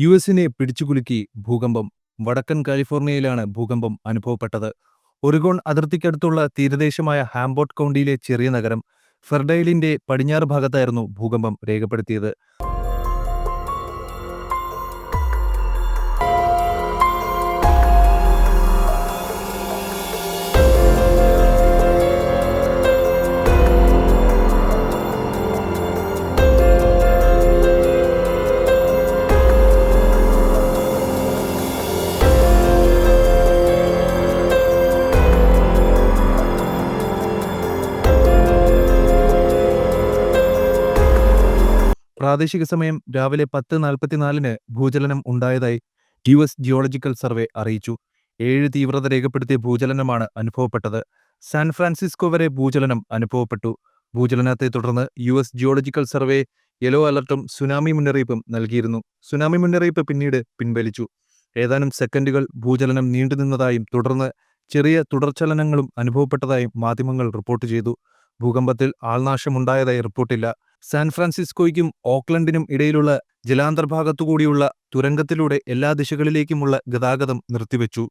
യുഎസിനെ പിടിച്ചുകുലുക്കി ഭൂകമ്പം. വടക്കൻ കാലിഫോർണിയയിലാണ് ഭൂകമ്പം അനുഭവപ്പെട്ടത്. ഒറിഗോൺ അതിർത്തിക്കടുത്തുള്ള തീരദേശമായ ഹാംബോട്ട് കൗണ്ടിയിലെ ചെറിയ നഗരം ഫെർഡൈലിന്റെ പടിഞ്ഞാറ് ഭാഗത്തായിരുന്നു ഭൂകമ്പം രേഖപ്പെടുത്തിയത്. പ്രാദേശിക സമയം രാവിലെ 10:44-ന് ഭൂചലനം ഉണ്ടായതായി യുഎസ് ജിയോളജിക്കൽ സർവേ അറിയിച്ചു. 7 തീവ്രത രേഖപ്പെടുത്തിയ ഭൂചലനമാണ് അനുഭവപ്പെട്ടത്. സാൻ ഫ്രാൻസിസ്കോ വരെ ഭൂചലനം അനുഭവപ്പെട്ടു. ഭൂചലനത്തെ തുടർന്ന് യുഎസ് ജിയോളജിക്കൽ സർവേ യെല്ലോ അലർട്ടും സുനാമി മുന്നറിയിപ്പും നൽകിയിരുന്നു. സുനാമി മുന്നറിയിപ്പ് പിന്നീട് പിൻവലിച്ചു. ഏതാനും സെക്കൻഡുകൾ ഭൂചലനം നീണ്ടുനിന്നതായും തുടർന്ന് ചെറിയ തുടർചലനങ്ങളും അനുഭവപ്പെട്ടതായും മാധ്യമങ്ങൾ റിപ്പോർട്ട് ചെയ്തു. ഭൂകമ്പത്തിൽ ആൾനാശമുണ്ടായതായി റിപ്പോർട്ടില്ല. സാൻ ഫ്രാൻസിസ്കോയ്ക്കും ഓക്ലൻഡിനും ഇടയിലുള്ള ജലാന്തർഭാഗത്തുകൂടിയുള്ള തുരങ്കത്തിലൂടെ എല്ലാ ദിശകളിലേക്കുമുള്ള ഗതാഗതം നിർത്തിവെച്ചു.